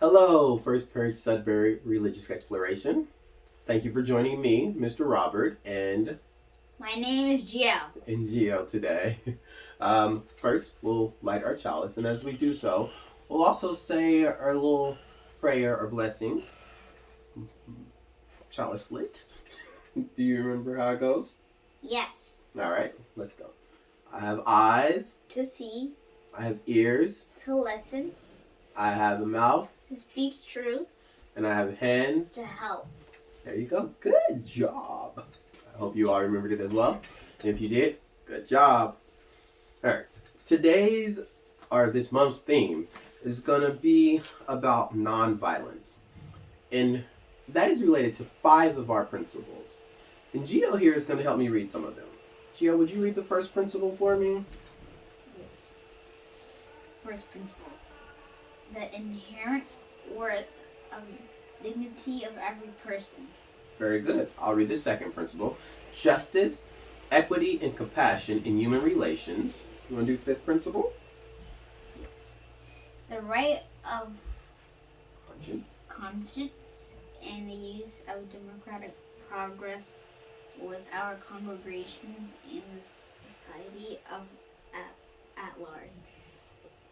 Hello, First Parish Sudbury Religious Exploration. Thank you for joining me, Mr. Robert, and My name is Gio. Gio today. First, we'll light our chalice, and as we do so, we'll also say our little prayer or blessing. Chalice lit. Do you remember how it goes? Yes. All right, let's go. I have eyes. To see. I have ears. To listen. I have a mouth. To speak truth. And I have hands. To help. There you go. Good job. I hope you all remembered it as well. And if you did, good job. All right. This month's theme is going to be about nonviolence. And that is related to 5 of our principles. And Gio here is going to help me read some of them. Gio, would you read the first principle for me? Yes. First principle. The inherent worth of dignity of every person. Very good. I'll read the second principle. Justice, equity, and compassion in human relations. You want to do fifth principle? Yes. The right of conscience and the use of democratic progress with our congregations and the society at large.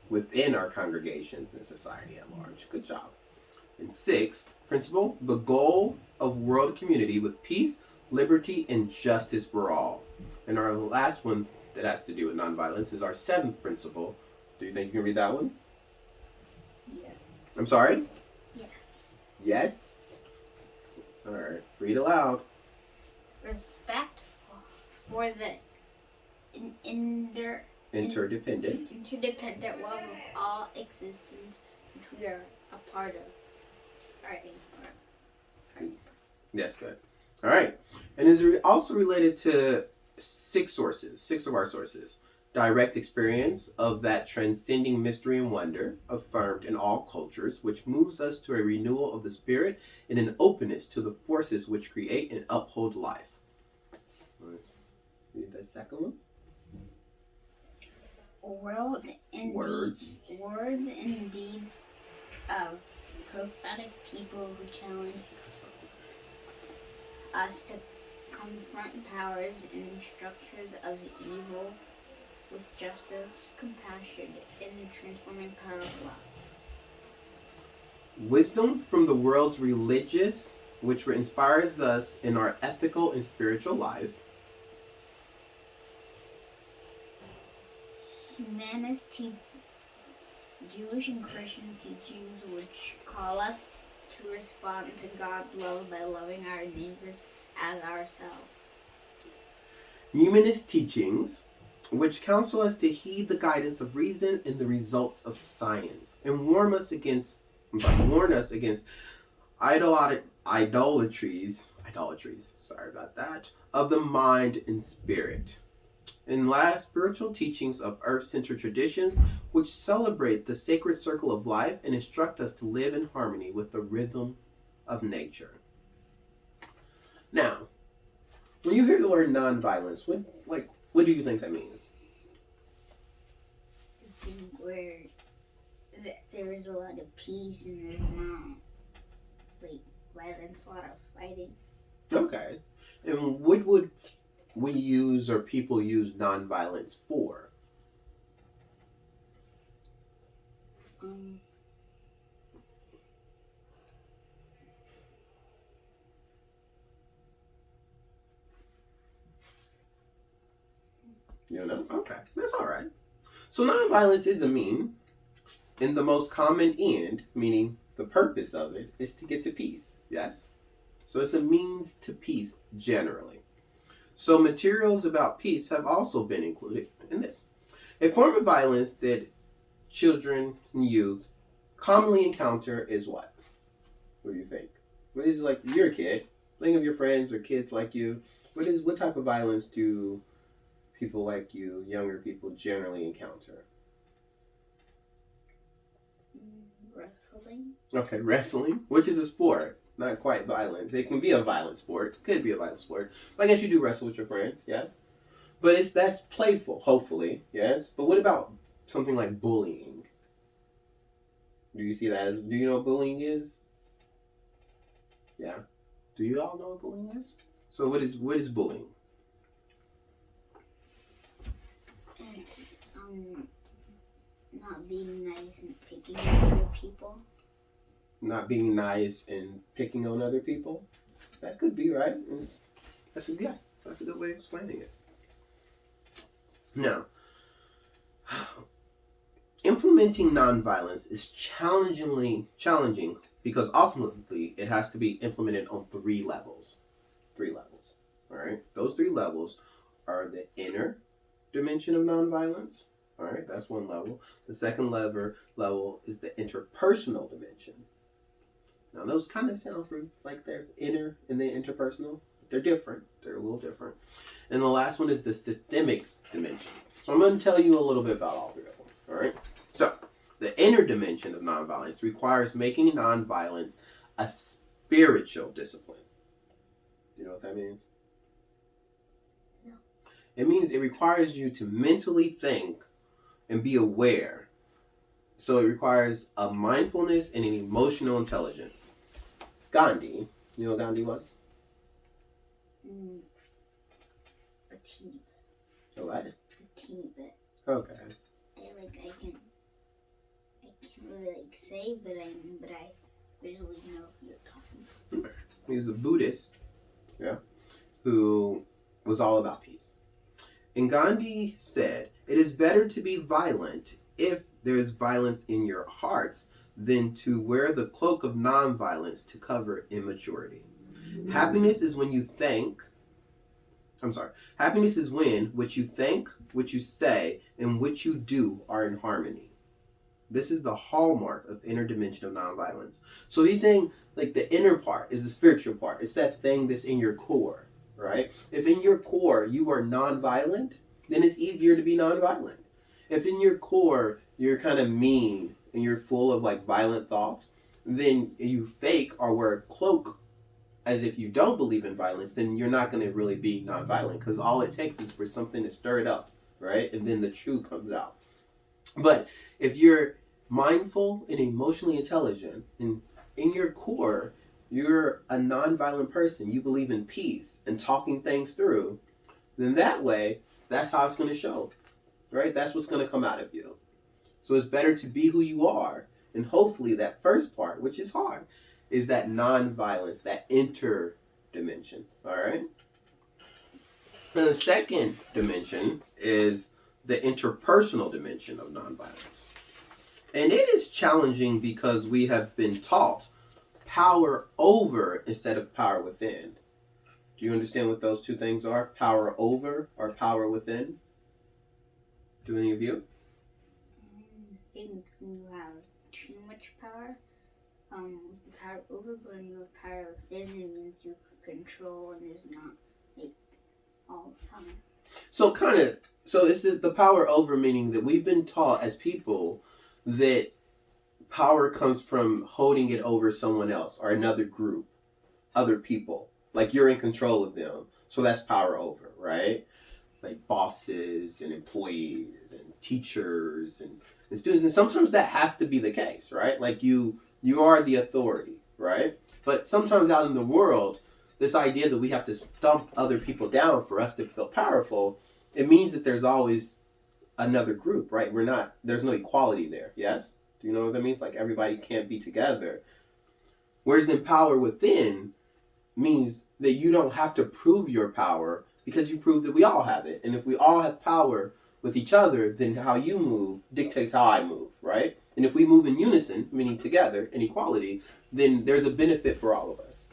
Within our congregations and society at large. Good job. And sixth principle, the goal of world community with peace, liberty, and justice for all. And our last one that has to do with nonviolence is our seventh principle. Do you think you can read that one? Yes. I'm sorry? Yes. Yes? All right. Read aloud. Respect for the Interdependent love of all existence which we are a part of. That's good. All right. And is also related to 6 of our sources. Direct experience of that transcending mystery and wonder affirmed in all cultures, which moves us to a renewal of the spirit and an openness to the forces which create and uphold life. Read the second one. Words and deeds of prophetic people who challenge us to confront powers and structures of evil with justice, compassion, and the transforming power of love. Wisdom from the world's religious, which inspires us in our ethical and spiritual life. Humanist Jewish and Christian teachings which call us to respond to God's love by loving our neighbors as ourselves. Humanist teachings which counsel us to heed the guidance of reason and the results of science and warn us against idolatries, sorry about that, of the mind and spirit. And last, spiritual teachings of earth-centered traditions which celebrate the sacred circle of life and instruct us to live in harmony with the rhythm of nature. Now, when you hear the word nonviolence, what do you think that means? I think where there is a lot of peace and there's not violence, a lot of fighting. Okay. And what would we use or people use nonviolence for? You know? Okay. That's all right. So nonviolence is a mean, and the most common end, meaning the purpose of it, is to get to peace. Yes? So it's a means to peace generally. So materials about peace have also been included in this. A form of violence that children and youth commonly encounter is what? What do you think? What is, like, you're a kid. Think of your friends or kids like you. What type of violence do people like you, younger people, generally encounter? Wrestling. Okay, wrestling, which is a sport. Not quite violent. It can be a violent sport. Could be a violent sport. But I guess you do wrestle with your friends, yes? But that's playful, hopefully, yes? But what about something like bullying? Do you see that as, do you know what bullying is? Yeah. Do you all know what bullying is? So what is bullying? It's not being nice and picking on other people. Not being nice and picking on other people? That could be right. That's a good way of explaining it. Now, implementing nonviolence is challenging because ultimately it has to be implemented on 3 levels. 3 levels. All right? Those 3 levels are the inner dimension of nonviolence. All right? That's one level. The second level is the interpersonal dimension. Now, those kind of sound like they're inner and they're interpersonal. They're different. They're a little different. And the last one is the systemic dimension. So I'm going to tell you a little bit about all 3 of them. All right? So, the inner dimension of nonviolence requires making nonviolence a spiritual discipline. Do you know what that means? No. It means it requires you to mentally think and be aware. So it requires a mindfulness and an emotional intelligence. Gandhi, you know what Gandhi was? A teeny bit. A what? A teeny bit. Okay. I can't really say, but I visually know who you're talking about. He was a Buddhist, who was all about peace. And Gandhi said, "It is better to be violent if there is violence in your hearts than to wear the cloak of nonviolence to cover immaturity. Happiness is when Happiness is when what you think, what you say, and what you do are in harmony. This is the hallmark of inner dimension of nonviolence." So he's saying, like, the inner part is the spiritual part. It's that thing that's in your core, right? If in your core you are nonviolent, then it's easier to be nonviolent. If in your core you're kind of mean and you're full of like violent thoughts, then you fake or wear a cloak as if you don't believe in violence, then you're not going to really be nonviolent, because all it takes is for something to stir it up, right? And then the truth comes out. But if you're mindful and emotionally intelligent, and in your core you're a nonviolent person, you believe in peace and talking things through, then that way, that's how it's going to show, right? That's what's going to come out of you. So it's better to be who you are, and hopefully that first part, which is hard, is that nonviolence, that interdimension, all right? And the second dimension is the interpersonal dimension of nonviolence. And it is challenging because we have been taught power over instead of power within. Do you understand what those 2 things are? Power over or power within? Do any of you? I think when you have too much power, with the power over, but when you have power within, it means you can control and there's not like all the time. So it's the power over, meaning that we've been taught as people that power comes from holding it over someone else or another group, other people. Like you're in control of them. So that's power over, right? Like bosses and employees and teachers and students. And sometimes that has to be the case, right? Like you are the authority, right? But sometimes out in the world, this idea that we have to stomp other people down for us to feel powerful, it means that there's always another group, right? There's no equality there, yes? Do you know what that means? Like everybody can't be together. Whereas then power within means that you don't have to prove your power, because you prove that we all have it. And if we all have power with each other, then how you move dictates how I move, right? And if we move in unison, meaning together, in equality, then there's a benefit for all of us.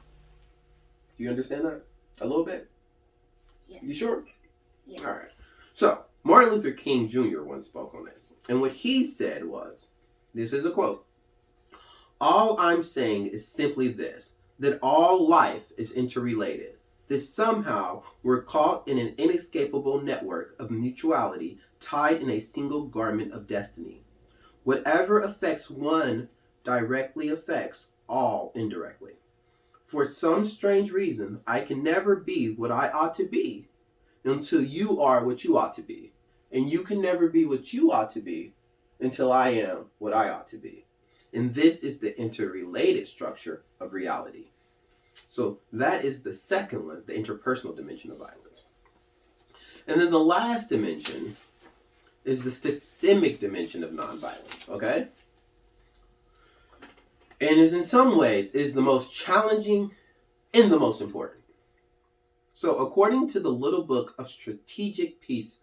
Do you understand that? A little bit? Yeah. You sure? Yeah. All right. So, Martin Luther King Jr. once spoke on this. And what he said was, this is a quote, "All I'm saying is simply this, that all life is interrelated. That somehow we're caught in an inescapable network of mutuality tied in a single garment of destiny. Whatever affects one directly affects all indirectly. For some strange reason, I can never be what I ought to be until you are what you ought to be. And you can never be what you ought to be until I am what I ought to be. And this is the interrelated structure of reality. So that is the second one, the interpersonal dimension of violence. And then the last dimension is the systemic dimension of nonviolence, okay? And is in some ways is the most challenging and the most important. So according to the Little Book of Strategic Peace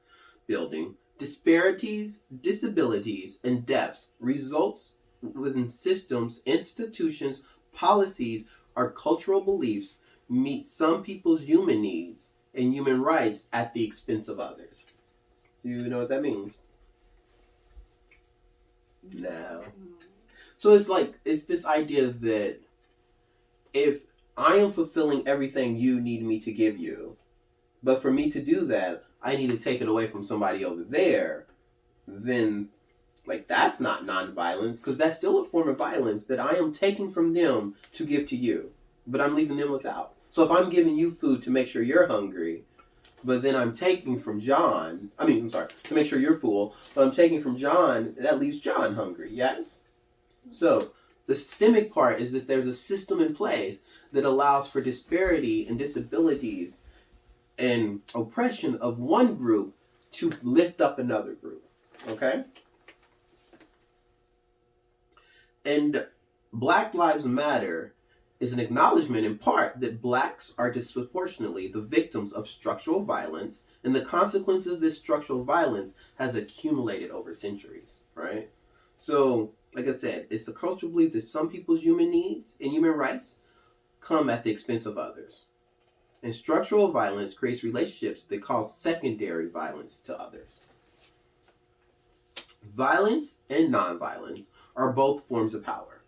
Building, disparities, disabilities, and deaths results within systems, institutions, policies, or cultural beliefs meet some people's human needs and human rights at the expense of others. Do you know what that means? No. So it's this idea that if I am fulfilling everything you need me to give you, but for me to do that, I need to take it away from somebody over there, then that's not nonviolence, because that's still a form of violence that I am taking from them to give to you, but I'm leaving them without. So if I'm giving you food to make sure you're hungry, but then I'm taking from John, to make sure you're full, but I'm taking from John, that leaves John hungry, yes? So the systemic part is that there's a system in place that allows for disparity and disabilities and oppression of one group to lift up another group, okay? And Black Lives Matter is an acknowledgement in part that blacks are disproportionately the victims of structural violence, and the consequences of this structural violence has accumulated over centuries, right? So, like I said, it's the cultural belief that some people's human needs and human rights come at the expense of others. And structural violence creates relationships that cause secondary violence to others. Violence and nonviolence are both forms of power,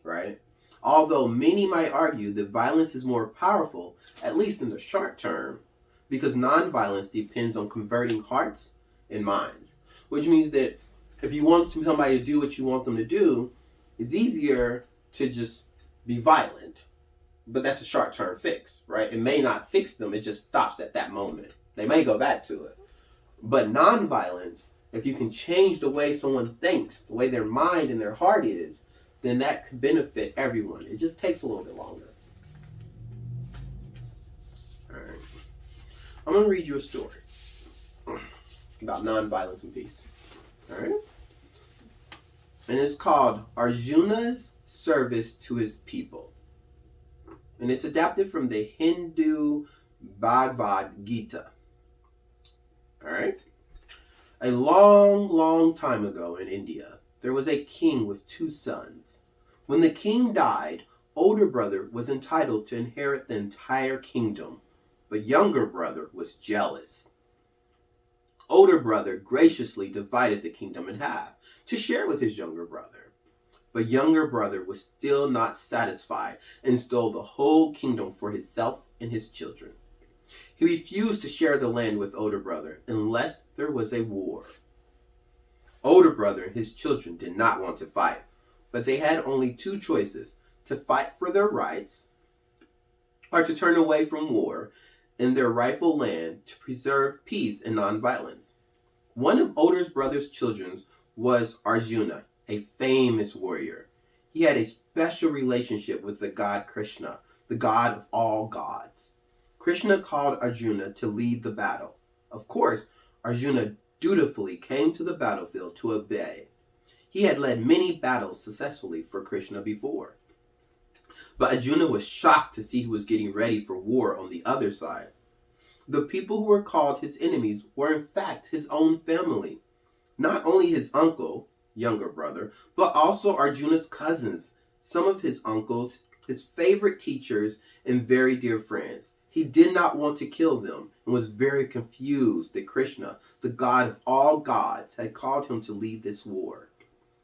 right? Although many might argue that violence is more powerful, at least in the short term, because nonviolence depends on converting hearts and minds, which means that if you want somebody to do what you want them to do, it's easier to just be violent. But that's a short-term fix, right? It may not fix them, it just stops at that moment. They may go back to it. But nonviolence, if you can change the way someone thinks, the way their mind and their heart is, then that could benefit everyone. It just takes a little bit longer. All right. I'm going to read you a story about nonviolence and peace. All right? And it's called Arjuna's Service to His People. And it's adapted from the Hindu Bhagavad Gita. All right? A long, long time ago in India, there was a king with 2 sons. When the king died, older brother was entitled to inherit the entire kingdom, but younger brother was jealous. Older brother graciously divided the kingdom in half to share with his younger brother. But younger brother was still not satisfied and stole the whole kingdom for himself and his children. He refused to share the land with older brother unless there was a war. Older brother and his children did not want to fight, but they had only 2 choices: to fight for their rights or to turn away from war in their rightful land to preserve peace and nonviolence. One of older brother's children was Arjuna, a famous warrior. He had a special relationship with the god Krishna, the god of all gods. Krishna called Arjuna to lead the battle. Of course, Arjuna dutifully came to the battlefield to obey. He had led many battles successfully for Krishna before. But Arjuna was shocked to see he was getting ready for war on the other side. The people who were called his enemies were in fact his own family. Not only his uncle, younger brother, but also Arjuna's cousins, some of his uncles, his favorite teachers, and very dear friends. He did not want to kill them and was very confused that Krishna, the god of all gods, had called him to lead this war.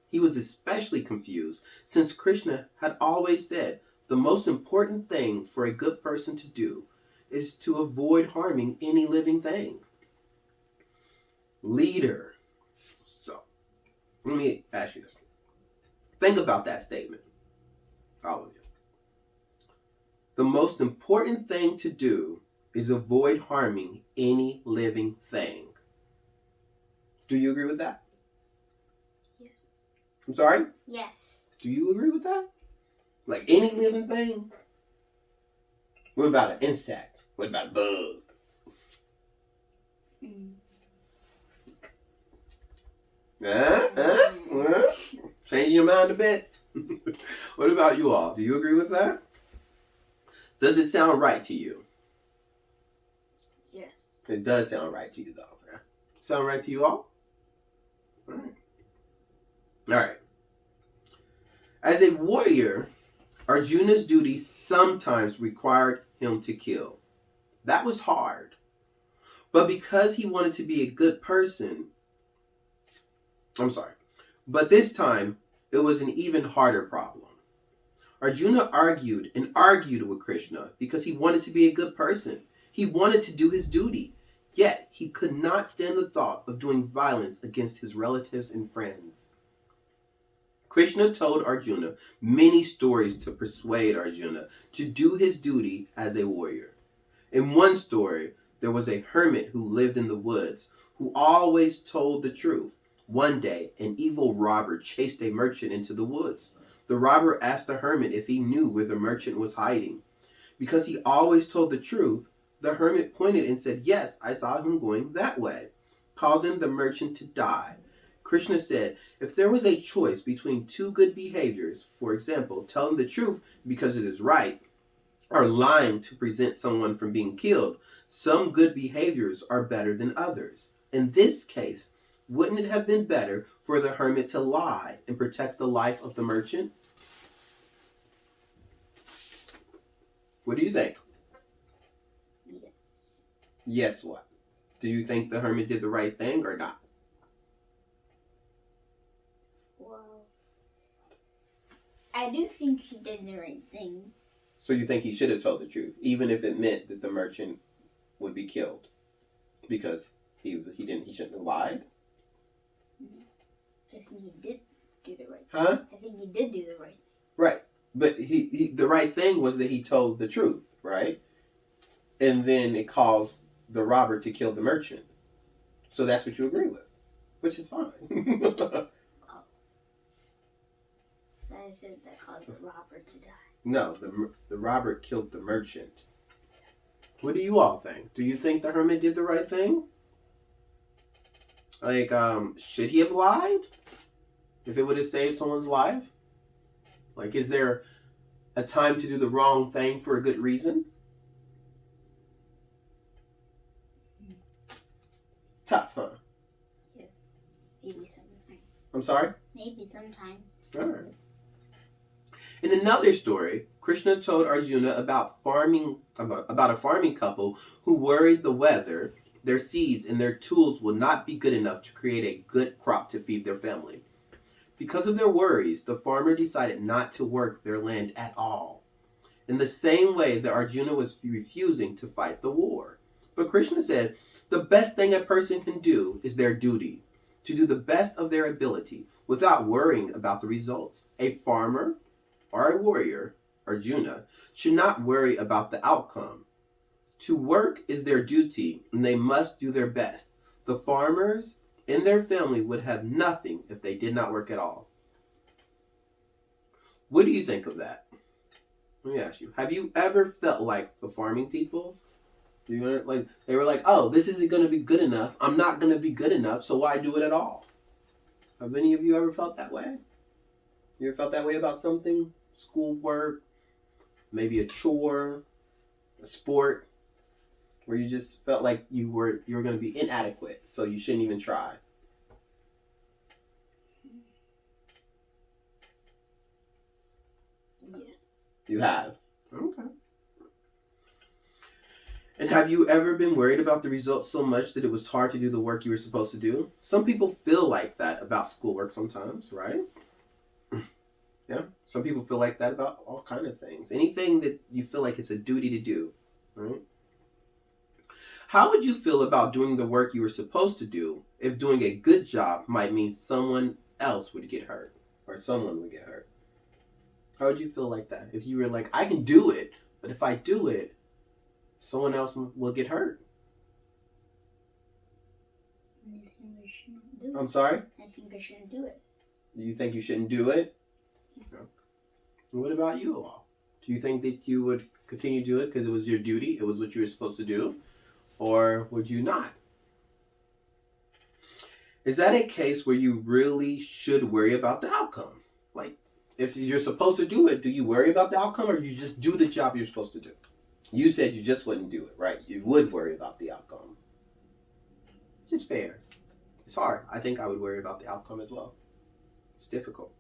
He was especially confused since Krishna had always said the most important thing for a good person to do is to avoid harming any living thing. Leader. So, let me ask you this. Think about that statement, all of you. The most important thing to do is avoid harming any living thing. Do you agree with that? Yes. I'm sorry? Yes. Do you agree with that? Like any living thing? What about an insect? What about a bug? Changing your mind a bit? What about you all? Do you agree with that? Does it sound right to you? Yes. It does sound right to you, though. Yeah. Sound right to you all? All right. All right. As a warrior, Arjuna's duty sometimes required him to kill. That was hard. But because he wanted to be a good person, but this time it was an even harder problem. Arjuna argued with Krishna because he wanted to be a good person. He wanted to do his duty. Yet he could not stand the thought of doing violence against his relatives and friends. Krishna told Arjuna many stories to persuade Arjuna to do his duty as a warrior. In one story, there was a hermit who lived in the woods who always told the truth. One day, an evil robber chased a merchant into the woods. The robber asked the hermit if he knew where the merchant was hiding. Because he always told the truth, the hermit pointed and said, "Yes, I saw him going that way," causing the merchant to die. Krishna said, if there was a choice between two good behaviors, for example, telling the truth because it is right, or lying to prevent someone from being killed, some good behaviors are better than others. In this case, wouldn't it have been better for the hermit to lie and protect the life of the merchant? What do you think? Yes. Yes, what? Do you think the hermit did the right thing or not? Well, I do think he did the right thing. So you think he should have told the truth, even if it meant that the merchant would be killed, because he shouldn't have lied? I think he did do the right thing. Huh? I think he did do the right thing. Right, but the right thing was that he told the truth, right? And then it caused the robber to kill the merchant. So that's what you agree with, which is fine. I said that caused the robber to die. No, the robber killed the merchant. What do you all think? Do you think the hermit did the right thing? Like, should he have lied if it would have saved someone's life? Like, is there a time to do the wrong thing for a good reason? It's tough, huh? Yeah, maybe sometime. I'm sorry? Maybe sometime. All right. In another story, Krishna told Arjuna about a farming couple who worried the weather, their seeds, and their tools will not be good enough to create a good crop to feed their family. Because of their worries, the farmer decided not to work their land at all. In the same way that Arjuna was refusing to fight the war. But Krishna said, the best thing a person can do is their duty, to do the best of their ability without worrying about the results. A farmer or a warrior, Arjuna, should not worry about the outcome. To work is their duty, and they must do their best. The farmers and their family would have nothing if they did not work at all. What do you think of that? Let me ask you. Have you ever felt like the farming people? They were like, oh, this isn't going to be good enough. I'm not going to be good enough, so why do it at all? Have any of you ever felt that way? You ever felt that way about something? Schoolwork, maybe a chore, a sport, where you just felt like you were going to be inadequate, so you shouldn't even try. Yes. You have? Okay. And have you ever been worried about the results so much that it was hard to do the work you were supposed to do? Some people feel like that about schoolwork sometimes, right? Yeah, some people feel like that about all kinds of things. Anything that you feel like it's a duty to do, right? How would you feel about doing the work you were supposed to do if doing a good job might mean someone else would get hurt or someone would get hurt? How would you feel like that? If you were like, I can do it, but if I do it, someone else will get hurt. I think I shouldn't do it. I'm sorry? I think I shouldn't do it. You think you shouldn't do it? Yeah. What about you all? Do you think that you would continue to do it because it was your duty, it was what you were supposed to do, or would you not? Is that a case where you really should worry about the outcome? Like, if you're supposed to do it, do you worry about the outcome or you just do the job you're supposed to do? You said you just wouldn't do it, right? You would worry about the outcome. It's fair. It's hard. I think I would worry about the outcome as well. It's difficult.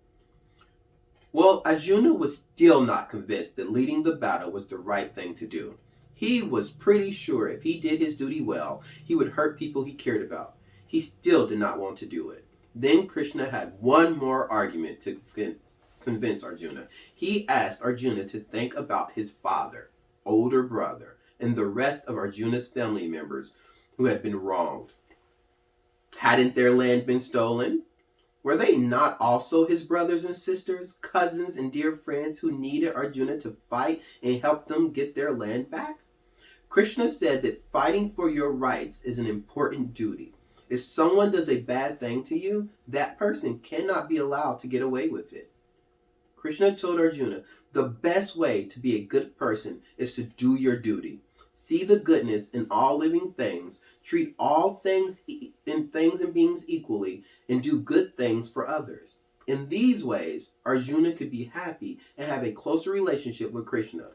Well, Arjuna was still not convinced that leading the battle was the right thing to do. He was pretty sure if he did his duty well, he would hurt people he cared about. He still did not want to do it. Then Krishna had one more argument to convince Arjuna. He asked Arjuna to think about his father, older brother, and the rest of Arjuna's family members who had been wronged. Hadn't their land been stolen? Were they not also his brothers and sisters, cousins, and dear friends who needed Arjuna to fight and help them get their land back? Krishna said that fighting for your rights is an important duty. If someone does a bad thing to you, that person cannot be allowed to get away with it. Krishna told Arjuna, the best way to be a good person is to do your duty. See the goodness in all living things, treat all things and beings equally, and do good things for others. In these ways, Arjuna could be happy and have a closer relationship with Krishna.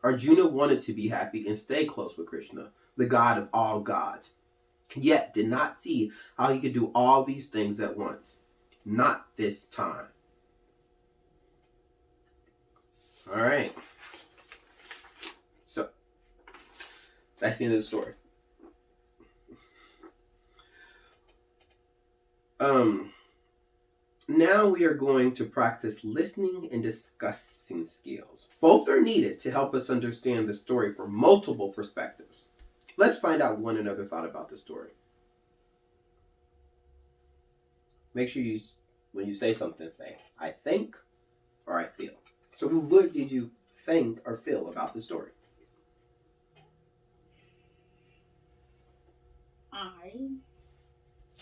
Arjuna wanted to be happy and stay close with Krishna, the God of all gods, yet did not see how he could do all these things at once. Not this time. All right. So, that's the end of the story. Now we are going to practice listening and discussing skills. Both are needed to help us understand the story from multiple perspectives. Let's find out what one another thought about the story. Make sure you, when you say something, say, I think or I feel. So what did you think or feel about the story?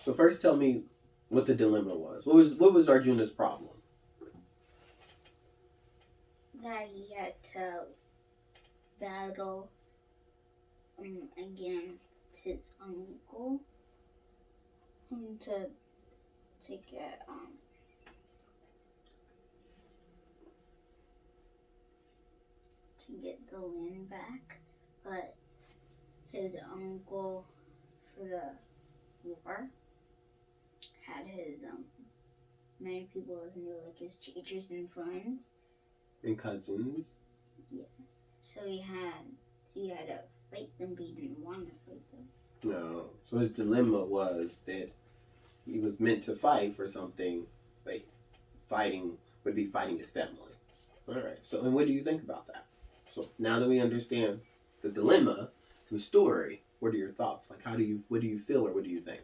So first tell me what the dilemma was. What was Arjuna's problem? That he had to battle against his uncle to get the land back, but his uncle for the war had his many people as they were like his teachers and friends And cousins. Yes. So he had to fight them, but he didn't want to fight them. No. So his dilemma was that he was meant to fight for something, but would be fighting his family. All right. So, and what do you think about that? So now that we understand the dilemma and the story, what are your thoughts? Like, what do you feel, or what do you think?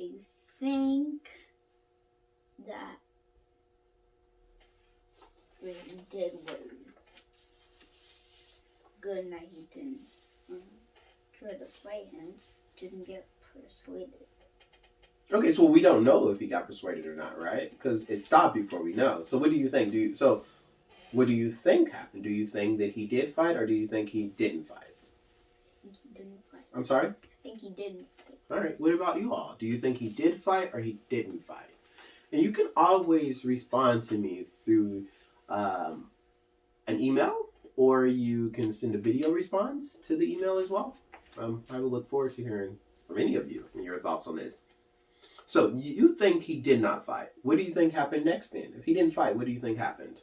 I think that what he did was good, and that he didn't try to fight him, didn't get persuaded. Okay, so we don't know if he got persuaded or not, right? Because it stopped before we know. So what do you think? What do you think happened? Do you think that he did fight, or do you think he didn't fight? I think he didn't fight. I'm sorry? I think he didn't fight. All right. What about you all? Do you think he did fight or he didn't fight? And you can always respond to me through an email, or you can send a video response to the email as well. I will look forward to hearing from any of you and your thoughts on this. So you think he did not fight. What do you think happened next then? If he didn't fight, what do you think happened?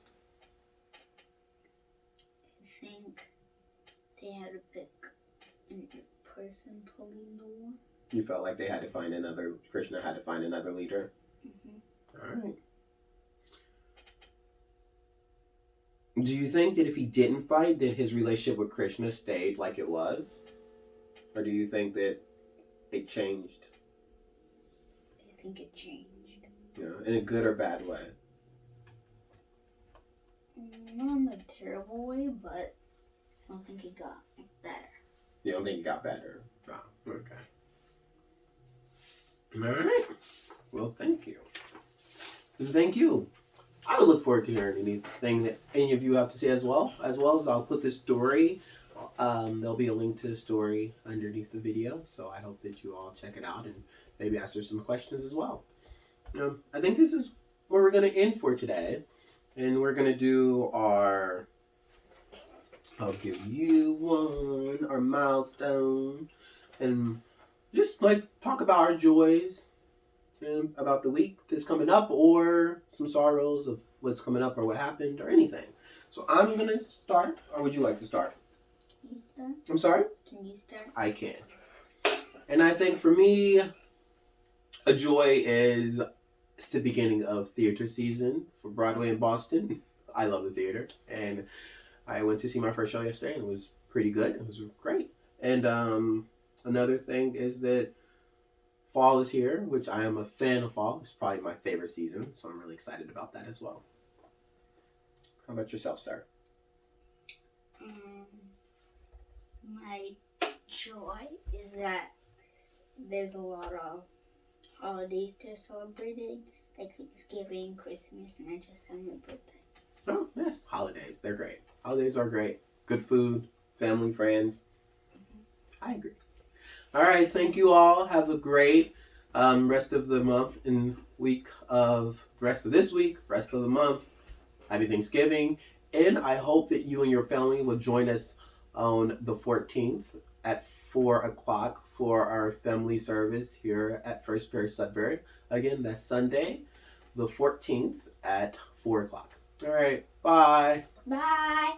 I think they had to pick a person to lead the war. You felt like Krishna had to find another leader? Mm-hmm. All right. Do you think that if he didn't fight, that his relationship with Krishna stayed like it was? Or do you think that it changed? I think it changed. Yeah, in a good or bad way? Not in a terrible way, but I don't think it got better. You don't think it got better? Oh, okay. All right. Well, thank you. And thank you. I would look forward to hearing anything that any of you have to say as well. As well as I'll put this story. There'll be a link to the story underneath the video. So I hope that you all check it out and maybe answer some questions as well. I think this is where we're going to end for today. And we're going to do our... I'll give you one, our milestone. And just like talk about our joys and about the week that's coming up, or some sorrows of what's coming up or what happened or anything. So I'm going to start, or would you like to start? Can you start? I'm sorry? Can you start? I can. And I think for me, a joy is it's the beginning of theater season for Broadway in Boston. I love the theater. And I went to see my first show yesterday and it was pretty good. It was great. And another thing is that fall is here, which I am a fan of fall. It's probably my favorite season, so I'm really excited about that as well. How about yourself, sir? My joy is that there's a lot of holidays to celebrating, like Thanksgiving, Christmas, and I just had my birthday. Oh, yes. Holidays. They're great. Holidays are great. Good food, family, friends. I agree. All right. Thank you all. Have a great rest of the month and week of rest of this week, rest of the month. Happy Thanksgiving. And I hope that you and your family will join us on the 14th at 4 o'clock for our family service here at First Parish Sudbury. Again, that's Sunday, the 14th at 4 o'clock. All right. Bye. Bye.